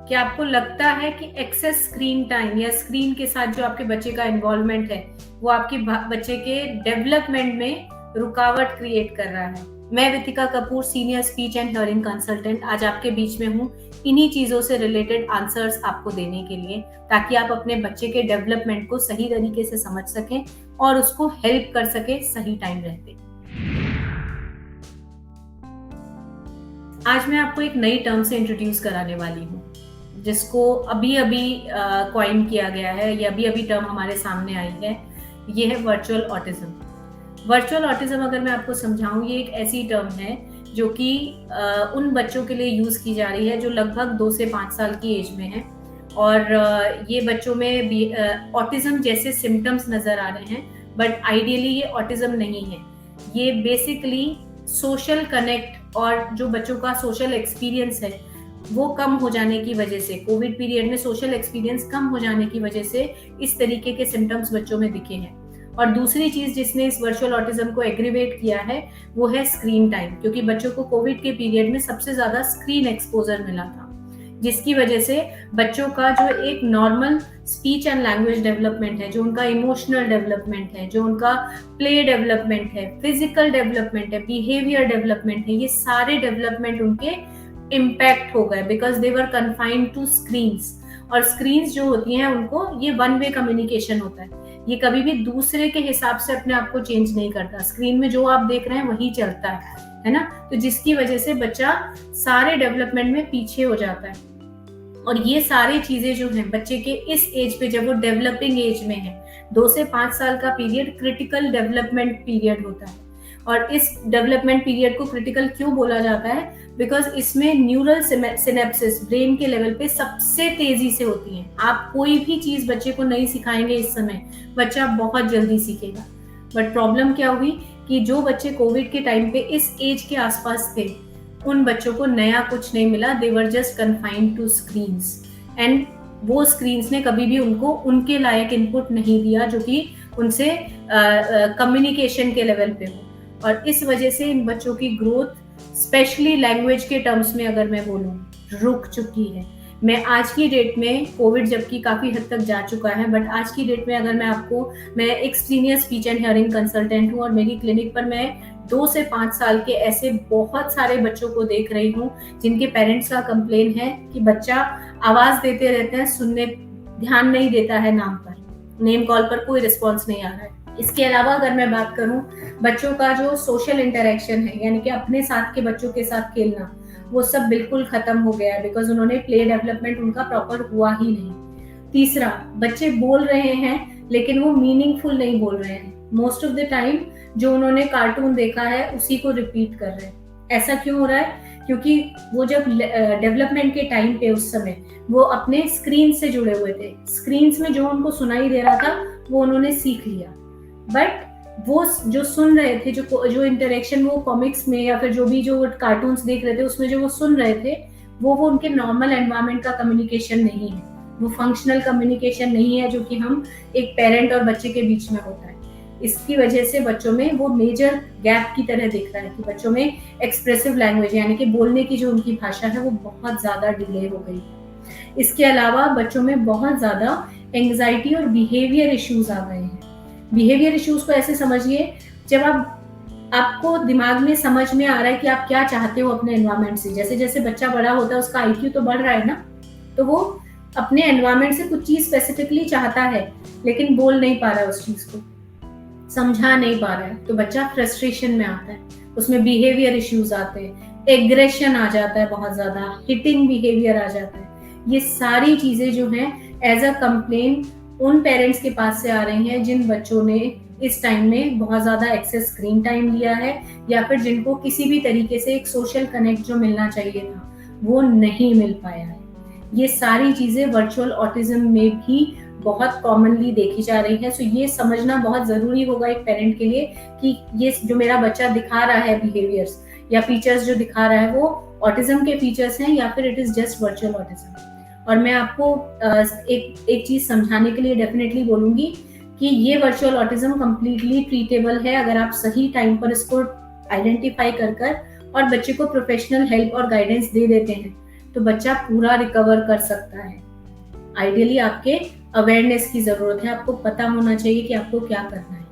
कि आपको लगता है कि एक्सेस स्क्रीन टाइम या स्क्रीन के साथ जो आपके बच्चे का इन्वॉल्वमेंट है वो आपके बच्चे के डेवलपमेंट में रुकावट क्रिएट कर रहा है। मैं Vitika Kapoor, senior speech and hearing consultant, आज आपके बीच में हूँ इन्हीं चीजों से रिलेटेड आंसर्स आपको देने के लिए, ताकि आप अपने बच्चे के डेवलपमेंट को सही तरीके से समझ सकें और उसको हेल्प कर सके सही टाइम रहते। आज मैं आपको एक नई टर्म से इंट्रोड्यूस कराने वाली हूँ, जिसको अभी अभी कॉइन किया गया है, ये अभी अभी टर्म हमारे सामने आई है। ये है वर्चुअल ऑटिज्म। वर्चुअल ऑटिज्म अगर मैं आपको समझाऊं, ये एक ऐसी टर्म है जो कि उन बच्चों के लिए यूज की जा रही है जो लगभग 2 से 5 साल की एज में है, और ये बच्चों में ऑटिज्म जैसे सिम्टम्स नजर आ रहे हैं, बट आइडियली ये ऑटिज्म नहीं है। ये बेसिकली सोशल कनेक्ट और जो बच्चों का सोशल एक्सपीरियंस है वो कम हो जाने की वजह से, कोविड पीरियड में सोशल एक्सपीरियंस कम हो जाने की वजह से इस तरीके के सिम्टम्स बच्चों में दिखे हैं। और दूसरी चीज जिसने इस वर्चुअल ऑटिज्म को एग्रीवेट किया है वो है स्क्रीन टाइम, क्योंकि बच्चों को कोविड के पीरियड में सबसे ज्यादा स्क्रीन एक्सपोजर मिला था, जिसकी वजह से बच्चों का जो एक normal speech and language development है, जो उनका इमोशनल डेवलपमेंट है, जो उनका प्ले डेवलपमेंट है, फिजिकल डेवलपमेंट है, बिहेवियर डेवलपमेंट है, ये सारे डेवलपमेंट उनके इम्पैक्ट हो गए, because they were confined to screens. और स्क्रीन्स जो होती हैं उनको, ये वन वे कम्युनिकेशन होता है, ये कभी भी दूसरे के हिसाब से अपने आप को चेंज नहीं करता। स्क्रीन में जो आप देख रहे हैं वही चलता है ना, तो जिसकी वजह से बच्चा सारे डेवलपमेंट में पीछे हो जाता है। और ये सारी चीजें जो हैं बच्चे के इस एज पे, जब वो डेवलपिंग एज में है, 2 से 5 साल का पीरियड क्रिटिकल डेवलपमेंट पीरियड होता है। और इस डेवलपमेंट पीरियड को क्रिटिकल क्यों बोला जाता है? बिकॉज इसमें न्यूरल सिनेप्सिस ब्रेन के लेवल पे सबसे तेजी से होती हैं। आप कोई भी चीज बच्चे को नहीं सिखाएंगे इस समय, बच्चा बहुत जल्दी सीखेगा। बट प्रॉब्लम क्या हुई कि जो बच्चे कोविड के टाइम पे इस एज के आसपास थे, उन बच्चों को नया कुछ नहीं मिला। They were just confined to screens, and वो स्क्रीन्स ने कभी भी उनको उनके लायक इनपुट नहीं दिया जो कि उनसे कम्युनिकेशन के लेवल पे हो। और इस वजह से इन बच्चों की ग्रोथ, स्पेशली लैंग्वेज के टर्म्स में अगर मैं बोलूँ, रुक चुकी है। मैं आज की डेट में, कोविड जबकि काफी हद तक जा चुका है, बट आज की डेट में अगर मैं एक senior speech and hearing consultant हूँ, और मेरी क्लिनिक पर मैं 2 से 5 साल के ऐसे बहुत सारे बच्चों को देख रही हूँ जिनके पेरेंट्स का कंप्लेन है कि बच्चा आवाज देते रहते हैं, सुनने ध्यान नहीं देता है, नाम पर, नेम कॉल पर कोई रिस्पॉन्स नहीं आ रहा है। इसके अलावा अगर मैं बात करूं, बच्चों का जो सोशल इंटरेक्शन है, यानी कि अपने साथ के बच्चों के साथ खेलना, वो सब बिल्कुल खत्म हो गया है, बिकॉज उन्होंने प्ले डेवलपमेंट उनका प्रॉपर हुआ ही नहीं। तीसरा, बच्चे बोल रहे हैं लेकिन वो मीनिंगफुल नहीं बोल रहे हैं। मोस्ट ऑफ द टाइम जो उन्होंने कार्टून देखा है उसी को रिपीट कर रहे हैं। ऐसा क्यों हो रहा है? क्योंकि वो जब डेवलपमेंट के टाइम पे, उस समय वो अपने स्क्रीन से जुड़े हुए थे, स्क्रीन में जो उनको सुनाई दे रहा था वो उन्होंने सीख लिया। बट वो जो सुन रहे थे, जो इंटरेक्शन वो कॉमिक्स में या फिर जो कार्टून्स देख रहे थे उसमें जो वो सुन रहे थे, वो उनके नॉर्मल एनवायरनमेंट का कम्युनिकेशन नहीं है, वो फंक्शनल कम्युनिकेशन नहीं है जो कि हम एक पेरेंट और बच्चे के बीच में होता है। इसकी वजह से बच्चों में वो मेजर गैप की तरह दिख रहा है कि बच्चों में एक्सप्रेसिव लैंग्वेज, यानी कि बोलने की जो उनकी भाषा है, वो बहुत ज्यादा डिले हो गई है। इसके अलावा बच्चों में बहुत ज्यादा एंग्जाइटी और बिहेवियर इश्यूज आ गए हैं। बिहेवियर इश्यूज को ऐसे समझिए, जब आपको दिमाग में समझ में आ रहा है कि आप क्या चाहते हो अपने एनवायरनमेंट से। जैसे जैसे बच्चा बड़ा होता है उसका आईक्यू तो बढ़ रहा है ना, तो वो अपने एनवायरनमेंट से कुछ चीज स्पेसिफिकली चाहता है लेकिन बोल नहीं पा रहा है, उस चीज को समझा नहीं पा रहा है, तो बच्चा फ्रस्ट्रेशन में आता है, उसमें बिहेवियर इश्यूज आते हैं, एग्रेशन आ जाता है, बहुत ज्यादा हिटिंग बिहेवियर आ जाता है। ये सारी चीजें जो हैं एज अ कंप्लेन उन पेरेंट्स के पास से आ रही हैं जिन बच्चों ने इस टाइम में बहुत ज्यादा एक्सेस स्क्रीन टाइम लिया है, या फिर जिनको किसी भी तरीके से एक सोशल कनेक्ट जो मिलना चाहिए था वो नहीं मिल पाया है। ये सारी चीजें वर्चुअल ऑटिज्म में भी बहुत कॉमनली देखी जा रही है। सो ये समझना बहुत जरूरी होगा एक पेरेंट के लिए कि ये जो मेरा बच्चा दिखा रहा है बिहेवियर्स या फीचर्स जो दिखा रहा है, वो ऑटिज्म के फीचर्स हैं या फिर it is just virtual autism. और मैं आपको एक चीज समझाने के लिए डेफिनेटली बोलूंगी कि ये वर्चुअल ऑटिज्म कंप्लीटली ट्रीटेबल है अगर आप सही टाइम पर इसको आइडेंटिफाई कर और बच्चे को प्रोफेशनल हेल्प और गाइडेंस दे देते हैं, तो बच्चा पूरा रिकवर कर सकता है। आइडियली आपके अवेयरनेस की ज़रूरत है, आपको पता होना चाहिए कि आपको क्या करना है।